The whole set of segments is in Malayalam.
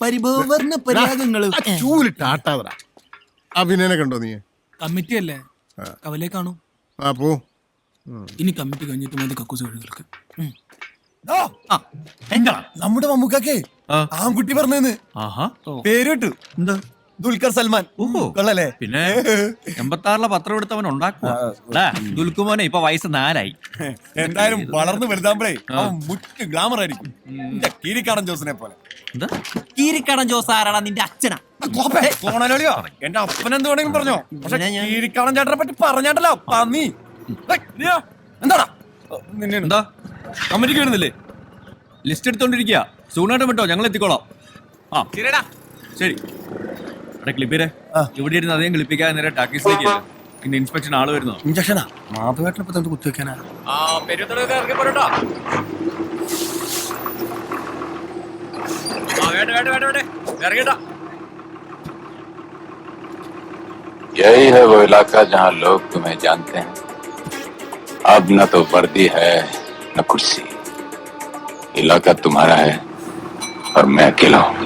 പരിഭവർണ്ണ പരാഗങ്ങള് ചൂലിട്ടാട്ടാതടാ. അഭിനയനെ കണ്ടോ നീ? കമ്മിറ്റി അല്ലേ, കവലേ കാണൂ. ആ പോ. ഇനി കമ്മിറ്റി കഴിഞ്ഞിട്ട് മതി കക്കൂസ് കഴികൾക്ക്. എന്താ നമ്മുടെ മമ്മൂക്കേ ആൺകുട്ടി പറഞ്ഞെന്ന് പേര് കേട്ടു. എന്താ? ദുൽഖർ സൽമാൻ. കൊള്ളല്ലേ? പിന്നെ 86 പത്രം എടുത്തവൻ ഉണ്ടാക്കുക. ദുൽഖുമോനെ ഇപ്പൊ വയസ്സ് 4 എന്തായാലും വളർന്നു വലുതാകുമ്പോഴേ അവൻ മുറ്റ് ഗ്ലാമർ ആയിരിക്കും. കീരിക്കാടൻ ജോസിനെ പോലെ. എന്താ കീരിക്കാടൻ ജോസ്? ആരാടാ? നിന്റെ അച്ഛനാ? കോണലോളിയോ? എന്റെ അപ്പൻ എന്ത് വേണമെങ്കിലും പറഞ്ഞോ, പക്ഷെ കീരിക്കാടൻ ചേട്ടനെ പറ്റി പറഞ്ഞാട്ടല്ലോ പന്നി. എന്താടാ എന്താ കമ്മിറ്റിക്ക് വരുന്നില്ലേ? ലിസ്റ്റ് എടുത്തോണ്ടിരിക്കുക. സൂണായിട്ട് വിട്ടോ, ഞങ്ങൾ എത്തിക്കോളാം. ആ ശരി. ക്ലിപ്പിരെ ഇവിടെ ഇരുന്ന് അധികം ക്ലിപ്പിക്കാൻ നേരെ ടാക്കീസിലേക്ക് ഇന്ന് ഇൻസ്പെക്ഷൻ ആള് വരുന്നു. ഇഞ്ചക്ഷനാ മാധവേട്ടനപ്പോ കുത്തിവെക്കാനാ? यही है वो इलाका जहाँ लोग तुम्हें जानते हैं. अब न तो वर्दी है न कुर्सी. इलाका तुम्हारा है और मैं अकेला हूँ.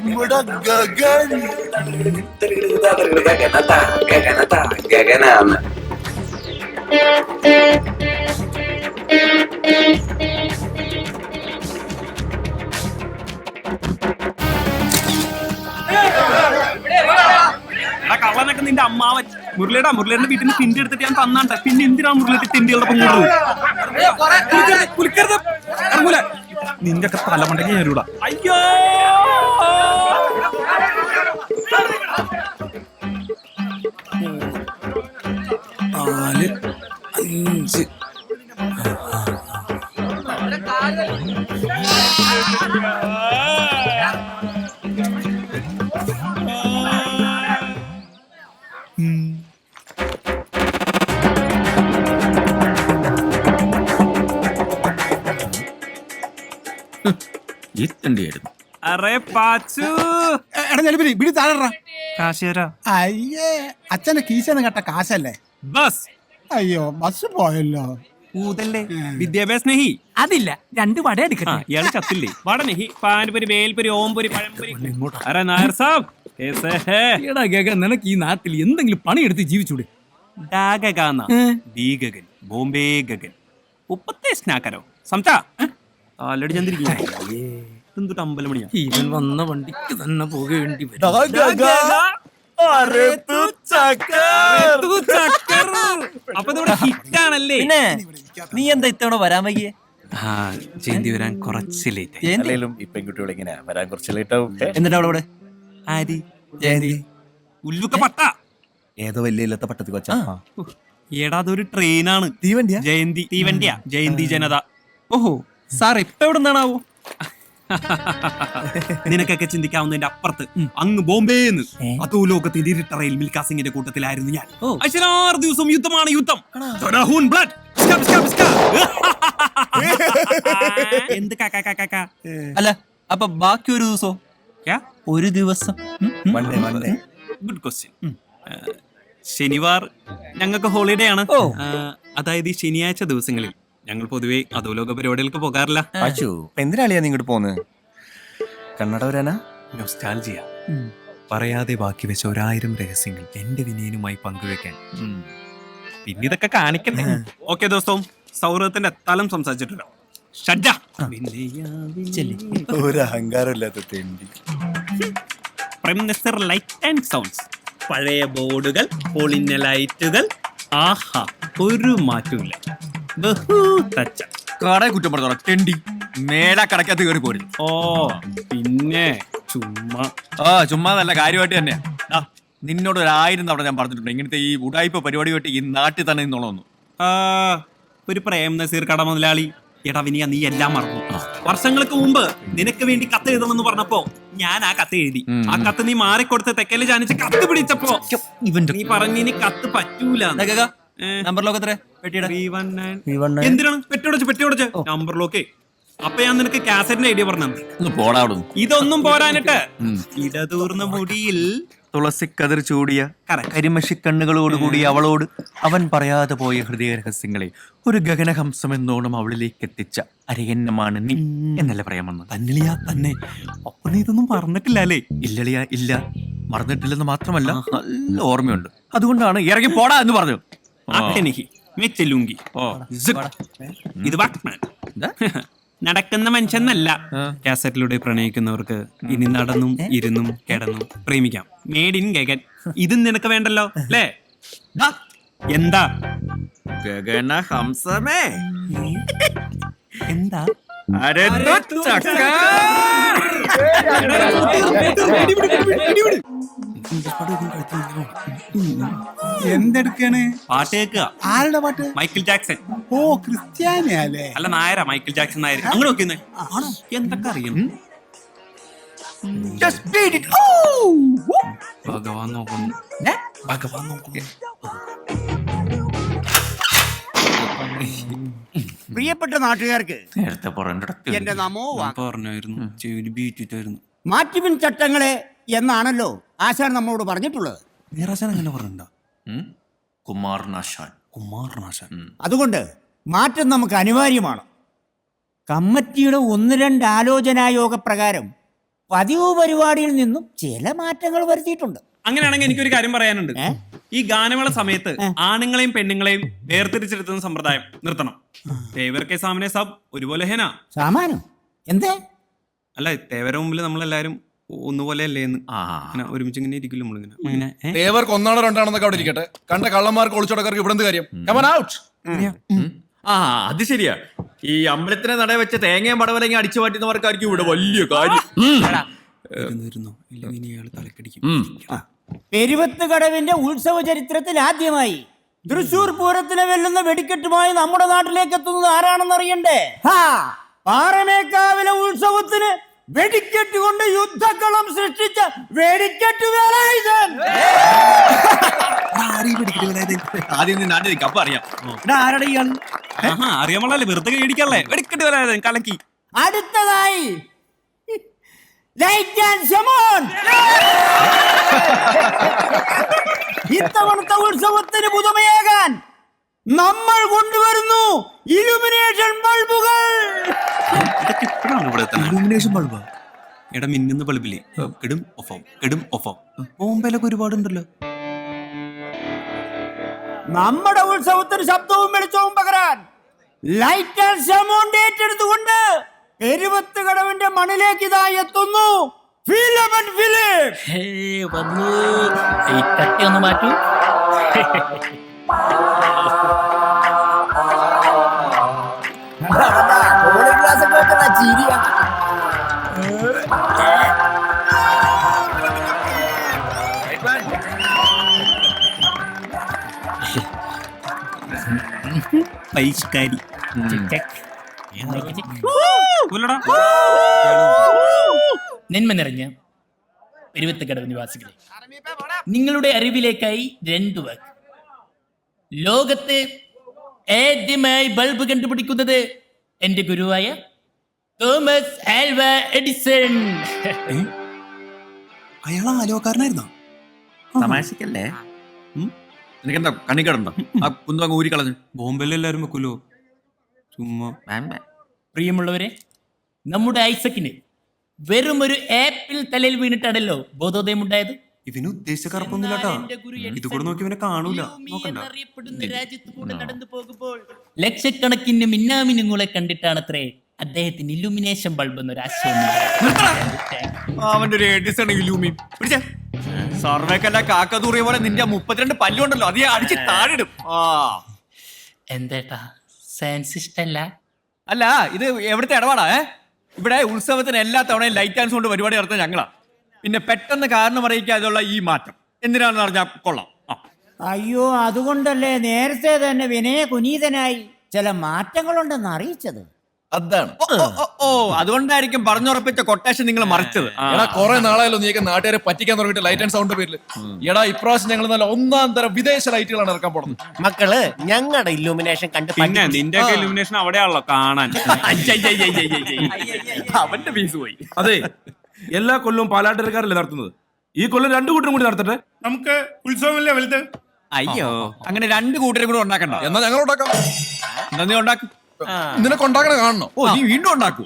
നമ്മുടെ ഗഗൻ ഗഗനാണ്. കള്ളനൊക്കെ നിന്റെ അമ്മാവൻ മുരളിയുടെ വീട്ടിൽ നിന്ന് തിണ്ടി എടുത്തിട്ട് ഞാൻ തന്നാണ്ട. പിന്നെ എന്തിനാ മുരളിയുടെ തിണ്ടികളുടെ ഇറങ്ങൂല. നിന്റെ ഒക്കെ തലമണ്ടയ്ക്ക് ഞാനൂടാ. അയ്യോ നാല് അഞ്ച് ഈ തണ്ടിയായിരുന്നു. അറേ പാച്ചു പിടി താഴെ. കാശേരാ. അയ്യേ, അച്ഛന്റെ കീശന്ന് കേട്ട കാശല്ലേ? ബസ്. അയ്യോ, ബസ് പോയല്ലോ. ഊതല്ലേ വിദ്യാഭ്യാസ സ്നേഹി. അതില്ല, 2 വട എടുക്കണം. ഇയാള് ചത്തില്ലേ? വടനെഹി പാൻപുരി വേൽപുരി ഓംപുരി പഴംപുരി. അരെ നായർ സാബ് कैसे है? എടാ ഗഗൻ, നിനക്ക് ഈ നാട്ടിൽ എന്തെങ്കിലും പണിയെടുത്ത് ജീവിച്ചൂടെ? ഗഗൻ ബോംബെ ഗഗൻ ഉപ്പത്തെ സ്നാക്കരോ സംസാ ആലടി ചന്ദ്രിക്കും അമ്പലമണിയാ. ഇവൻ വന്ന വണ്ടിക്ക് തന്നെ പോകേണ്ടി വരും. അപ്പൊ ഹിറ്റാണല്ലേ? പിന്നെ നീ എന്താ ഇത്തവണ വരാൻ വയ്യേ? ജയന്തി വരാൻ കുറച്ച് ലേറ്റ്. ഈ പെൺകുട്ടികൾ ഇങ്ങനെ വരാൻ കുറച്ച് ലേറ്റ് ആവും. എന്നിട്ട് അവളവിടെ ആരി? ജയന്തി ഉല്ലുക്ക പട്ട ഏതോ വലിയ ഇല്ലാത്ത പട്ടത്തി കൊച്ചാ. ഏടാ അതൊരു ട്രെയിനാണ്. തീവണ്ടിയാ? ജയന്തി തീവണ്ടിയാ. ജയന്തി ജനത. ഓഹോ, സാർ ഇപ്പൊ എവിടെ നിന്നാണാവോ? നിനക്കൊക്കെ ചിന്തിക്കാവുന്നതിന്റെ അപ്പുറത്ത് അങ്ങ് ബോംബെന്ന് അതോ ലോകത്തിന്റെ ഇരുട്ട റെയിൽ മിൽഖാ സിംഗിന്റെ കൂട്ടത്തിലായിരുന്നു ഞാൻ. 6 ദിവസം യുദ്ധമാണ് യുദ്ധം. എന്ത് അല്ല, അപ്പൊ ബാക്കി ഒരു ദിവസോ? ഒരു ദിവസം ഗുഡ് ക്വസ്റ്റ്യൻ. ശനിവാർ ഞങ്ങൾക്ക് ഹോളിഡേ ആണ്. അതായത് ഈ ശനിയാഴ്ച ദിവസങ്ങളിൽ ഞങ്ങൾ പൊതുവെ അധോലോക പരിപാടികൾക്ക് പോകാറില്ല. എന്തിനാളിയാ നീ ഇങ്ങോട്ട് പോന്ന്? കണ്ണട വരാനാ? നൊസ്റ്റാൾജിയ. പറയാതെ ബാക്കി വെച്ച 1000 രഹസ്യങ്ങൾ എന്റെ വിനയനുമായി പങ്കുവെക്കാൻ. പിന്നെ ഇതൊക്കെ കാണിക്കണ്ടേ? ഓക്കെ ദോസ്തവും സൗഹൃദത്തിന്റെ തലം സംസാരിച്ചിട്ടുണ്ടോ? ഒരു അഹങ്കാരമില്ലാത്ത തെണ്ടി. Prime minister light and sounds. പഴയ ബോർഡുകൾ, പൊളിഞ്ഞ ലൈറ്റുകൾ. ആഹാ, ഒരു മാറ്റമില്ല. കടയെ കുറ്റം പറഞ്ഞോളാം തെണ്ടി. മേടാ കടക്കകത്ത് കയറി പോരും. ഓ പിന്നെ ചുമ്മാ നല്ല കാര്യമായിട്ട് തന്നെയാ. നിന്നോട് 1000 തവണ ഞാൻ പറഞ്ഞിട്ടുണ്ട് ഇങ്ങനത്തെ ഈ ഉടായ്പ പരിപാടിയായിട്ട് ഈ നാട്ടിൽ തന്നെ നിന്നോളൂ. ഒരു പ്രേം നസീർ കട മുതലാളി. എടാ വിനിയ, നീ എല്ലാം മറന്നു. വർഷങ്ങൾക്ക് മുമ്പ് നിനക്ക് വേണ്ടി കത്ത് എഴുതണമെന്ന് പറഞ്ഞപ്പോ ഞാൻ ആ കത്ത് എഴുതി. ആ കത്ത് നീ മാറിക്കൊടുത്ത് തെക്കല് ജാനിച്ച് കത്ത് പിടിച്ചപ്പോ നീ പറഞ്ഞു ഇനി കത്ത് പറ്റൂല. നമ്പർ ലോക്ക് എത്ര? എന്തിനാണ് പെട്ടിയോടച്ച് നമ്പർ ലോക്കേ അപ്പൊ ഞാൻ നിനക്ക് കാസറ്റിന്റെ ഐഡിയ പറഞ്ഞു. ഒന്ന് പോടാവിടും. ഇതൊന്നും പോരാനിട്ട് ഇടതൂർന്ന മുടിയിൽ തുളസിക്കതിർ ചൂടിയ Correct. കരിമഷിക്കണ്ണുകളോടുകൂടി അവളോട് അവൻ പറയാതെ പോയ ഹൃദയ രഹസ്യങ്ങളെ ഒരു ഗഗനഹംസം എന്നോണം അവളിലേക്ക് എത്തിച്ച അരയന്നമാണ് നീ എന്നല്ല പറയാൻ വന്നത്. തന്നിളിയാ തന്നെ. അപ്പൊ നീ ഇതൊന്നും പറഞ്ഞിട്ടില്ല അല്ലേ? ഇല്ലളിയാ ഇല്ല, മറന്നിട്ടില്ലെന്ന് മാത്രമല്ല നല്ല ഓർമ്മയുണ്ട്. അതുകൊണ്ടാണ് ഇറങ്ങി പോടാ എന്ന് പറഞ്ഞു. ആട്ടെനിക്ക് മെച്ചലുങ്കി ഇത് വാക്മാൻ. നടക്കുന്ന മനുഷ്യന്നല്ല. കാസറ്റിലൂടെ പ്രണയിക്കുന്നവർക്ക് ഇനി നടന്നും ഇരുന്നും കിടന്നും പ്രേമിക്കാം. Made in Gagan. ഇതും നിനക്ക് വേണ്ടല്ലോ അല്ലേ? എന്താ ഗഗനഹംസമേ എന്താ എന്തെടുക്കാണ്? പാട്ട് കേൾക്കുക. ആരുടെ പാട്ട്? Michael Jackson. ഓ, ക്രിസ്ത്യാനിയല്ലേ? അല്ല, നായരാ മൈക്കിൾ ജാക്സൺ നായർ. അങ്ങനെ നോക്കുന്നേ ആണോ? എന്തൊക്കെ അറിയണം. ഭഗവാൻ നോക്കുന്നു. ഭഗവാൻ നോക്കുന്നു. പ്രിയപ്പെട്ട നാട്ടുകാർക്ക് നേരത്തെ പറഞ്ഞിടത്ത് എന്റെ നമോ വാക്ക്. പറഞ്ഞായിരുന്നു ചെവിന് ബീറ്റിട്ടായിരുന്നു. മാറ്റിപ്പിൻ ചട്ടങ്ങളെ എന്നാണല്ലോ ആശാൻ നമ്മളോട് പറഞ്ഞിട്ടുള്ളത്. നീറാശാൻ അങ്ങനെ പറഞ്ഞിട്ടുണ്ടോ? കുമാരനാശാൻ. കുമാരനാശാൻ. അതുകൊണ്ട് മാറ്റം നമുക്ക് അനിവാര്യമാണ്. കമ്മിറ്റിയുടെ 1-2 ആലോചനായോഗ പ്രകാരം പതിവ് പരിപാടിയിൽ നിന്നും ചില മാറ്റങ്ങൾ വരുത്തിയിട്ടുണ്ട്. അങ്ങനെയാണെങ്കിൽ എനിക്കൊരു കാര്യം പറയാനുണ്ട്. ഈ ഗാനമേള സമയത്ത് ആണുങ്ങളെയും പെണ്ണുങ്ങളെയും വേർതിരിച്ചെടുത്തുന്ന സമ്പ്രദായം നിർത്തണം. തേവർക്ക് സാമനെ സാബ് ഒരുപോലെ ഹേന. സാമാനം എന്തേ? അല്ല, തേവരുടെ മുമ്പിൽ നമ്മളെല്ലാരും ഒന്നുപോലെ അല്ലേ എന്ന്. അങ്ങനെ ഒരുമിച്ച് ഇങ്ങനെ ഇരിക്കില്ല നമ്മളിങ്ങനെ. അങ്ങനെ തേവർക്ക് 1 2 അവിടെ ഇരിക്കട്ടെ. കണ്ട കള്ളന്മാർക്ക് ഒളിച്ചോടക്കാർക്ക് ഇവിടെ എന്ത് കാര്യം? Come on out. അത് ശരിയാ. ഈ അമ്പലത്തിനെ നട വെച്ച തേങ്ങയും പടവലങ്ങ അടിച്ചു മാറ്റുന്നവർക്കായിരിക്കും ഇവിടെ വലിയ കാര്യം. ഇരുന്നോ ഇല്ലെങ്കിൽ ഇനി ഇയാൾ തലക്കടിക്കും. പെരുവത്ത് കടവിന്റെ ഉത്സവ ചരിത്രത്തിൽ ആദ്യമായി തൃശൂർ പൂരത്തിനെ വെല്ലുന്ന വെടിക്കെട്ടുമായി നമ്മുടെ നാട്ടിലേക്ക് എത്തുന്നത് ആരാണെന്ന് അറിയണ്ടേ? പാറമേക്കാവിലെ ഉത്സവത്തിന് വെടിക്കെട്ട് കൊണ്ട് യുദ്ധക്കളം സൃഷ്ടിച്ച വെടിക്കെട്ട് വേലായുധൻ. ആദ്യം നാട്ടിലേക്ക് അപ്പൊ അറിയാം. ആരുടെ ഇയാൾ? അറിയാമല്ലേ, വെറുതെ കേടിക്കല്ലേ. വെടിക്കെട്ട് വരാതെ കലക്കി. അടുത്തതായി ലൈറ്റ് ആൻഡ് ഷമോൺ. ഇത്തവണത്തെ ഉത്സവത്തിന് പുതുമയാകാൻ നമ്മൾ കൊണ്ടുവരുന്നു ഇലുമിനേഷൻ ബൾബുകൾ. ഇതൊക്കെ ഇപ്പോഴാണ് ഇവിടെ ഇലുമിനേഷൻ ബൾബാ? എടാ, മിന്നുന്ന ബൾബില്ലേ, കെടും ഒഫാവും കെടും ഒഫാവും. ബോംബെയിലൊക്കെ ഒരുപാടുണ്ടല്ലോ. നമ്മുടെ ഉത്സവത്തിന് ശബ്ദവും വെളിച്ചവും പകരാൻ ലൈറ്റ് ആൻഡ് ഷമോൺ ഏറ്റെടുത്തുകൊണ്ട് പെരുവത്ത് കടവിന്റെ മണ്ണിലേക്ക് ഇതാ എത്തുന്നു ഫിലമൻ ഫിലിപ്പ്. വന്നു ഈ കട്ടി ഒന്ന് മാറ്റൂ. പരിഷ്കാരി. നന്മ നിറഞ്ഞ പെരുവത്തുകടവ് നിവാസികളെ, നിങ്ങളുടെ അറിവിലേക്കായി 2 വാക്ക്. ലോകത്ത് ആദ്യമായി ബൾബ് കണ്ടുപിടിക്കുന്നത് എന്റെ ഗുരുവായ തോമസ് ആൽവ എഡിസൺ. അയാൾ ആലോകാരനായിരുന്നോ? തമാശക്കല്ലേ? നിനക്കെന്താ കണ്ണിക്കടുണ്ടോ? ആ കുന്തു അങ്ങ് ഊരിക്കളഞ്ഞു. ബോംബെയിൽ എല്ലാരും വെക്കൂലോ ചുമ്മാ. പ്രിയമുള്ളവരെ, നമ്മുടെ ഐസക്കിന് വെറും ഒരു ആപ്പിൾ തലയിൽ വീണിട്ടാണല്ലോ ബോധോദയം ഉണ്ടായത്. ഇവന് ഉദ്ദേശിച്ച കറുപ്പൊന്നുമില്ലാട്ടാ. ഇത് കൂടെ നോക്കി ഇവനെ കാണൂല. നോക്കണ്ട. രാജ്യത്ത് കൂടെ നടന്നു പോകുമ്പോൾ ലക്ഷക്കണക്കിന് മിന്നാമിനുങ്ങളെ കണ്ടിട്ടാണത്രേ അദ്ദേഹത്തിന് ഇലുമിനേഷൻ ബൾബ് എന്നൊരു ആശയം. അവന്റെ ഒരു എഡിസൺ ഇലൂമി പിടിച്ചേ. സർവേക്കല്ല കാക്കതൂറിയ പോലെ നിന്റെ 32 പല്ലുണ്ടല്ലോ, അത് അടിച്ച് താഴിടും. എന്തേട്ടാ, സയൻസ് ഇഷ്ടല്ല? അല്ല, ഇത് എവിടുത്തെ ഇടപാടാ? ഇവിടെ ഉത്സവത്തിന് എല്ലാ തവണയും ലൈറ്റ് ആൻഡ് സൗണ്ട് പരിപാടി നടത്തുന്നത് ഞങ്ങളാ. പിന്നെ പെട്ടെന്ന് കാരണം അറിയിക്കാതുള്ള ഈ മാറ്റം എന്തിനാണെന്ന് പറഞ്ഞാൽ കൊള്ളാം. അയ്യോ, അതുകൊണ്ടല്ലേ നേരത്തെ തന്നെ വിനയ കുനീതനായി ചില മാറ്റങ്ങളുണ്ടെന്ന് അറിയിച്ചത്. അതാണ്. ഓ അതുകൊണ്ടായിരിക്കും പറഞ്ഞുറപ്പിച്ച കൊട്ടേഷൻ നിങ്ങൾ മറിച്ചത്. എടാ കുറെ നാളായാലും നീയൊക്കെ നാട്ടുകാരെ പറ്റിക്കാൻ തുടങ്ങിയിട്ട് ലൈറ്റ് ആൻഡ് സൗണ്ട് പേരിൽ. എടാ ഇപ്രാവശ്യം ഞങ്ങൾ നല്ല ഒന്നാം തരം വിദേശ ലൈറ്റുകളാണ് ഇറക്കാൻ പോകുന്നത്. മക്കള് ഞങ്ങളുടെ ഇല്ലുമിനേഷൻ കണ്ട് പിന്നെ നിന്റെ ഇലുമിനേഷൻ അവിടെയാണല്ലോ കാണാൻ. അവന്റെ പീസ് പോയി. അതെ, എല്ലാ കൊല്ലവും പാലാട്ടരക്കാരല്ലേ നടത്തുന്നത്. ഈ കൊല്ലം 2 കൂട്ടരും കൂടി നടത്തട്ടെ. നമുക്ക് ഉത്സവമല്ലേ വലുത്. അയ്യോ അങ്ങനെ 2 കൂട്ടരും കൂടെ ഉണ്ടാക്കണ്ട. എന്നാ ഞങ്ങൾ ഉണ്ടാക്കാം. എന്നാ നീ ഉണ്ടാക്കും. നിനക്ക് ഉണ്ടാക്കണ കാണണം. ഓ നീ വീണ്ടും ഉണ്ടാക്കൂ.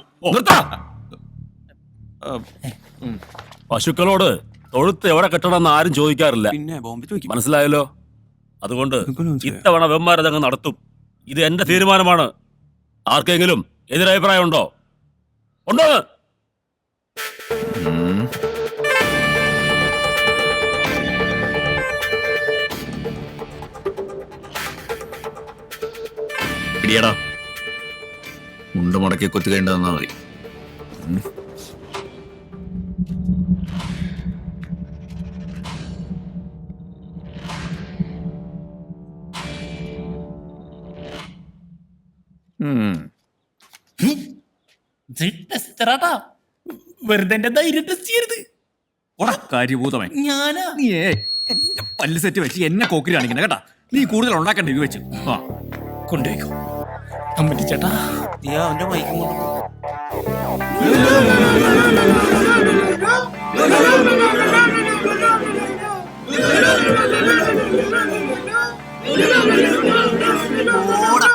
പശുക്കളോട് തൊഴുത്ത് എവിടെ കെട്ടണമെന്ന് ആരും ചോദിക്കാറില്ല. പിന്നെ ബോംബെ ചോദിക്കും. മനസ്സിലായല്ലോ? അതുകൊണ്ട് ഇത്തവണ വെമ്മാരതങ്ങ് നടത്തും. ഇത് എന്റെ തീരുമാനമാണ്. ആർക്കെങ്കിലും എതിരഭിപ്രായം ഉണ്ടോ? ഉണ്ടോ? ഇടിയടാ മുണ്ട് മുടക്കി കുത്തുകേണ്ടി തന്നാ മതി. വെറുതെ എന്റെ ധൈര്യം ടെസ്റ്റ് ചെയ്യരുത്. കാര്യഭൂതമേ ഞാനാ നീയേ എന്റെ പല്ല് സെറ്റ് വെച്ച് എന്നെ കോക്കിരി കാണിക്കണ കേട്ടാ. നീ കൂടുതൽ ഉണ്ടാക്കണ്ട ഇത് വെച്ച്. കൊണ്ടുപോയിക്കോ അമ്മറ്റി ചേട്ടാ. അവന്റെ മൈക്കും കൊണ്ട് ഓടാ.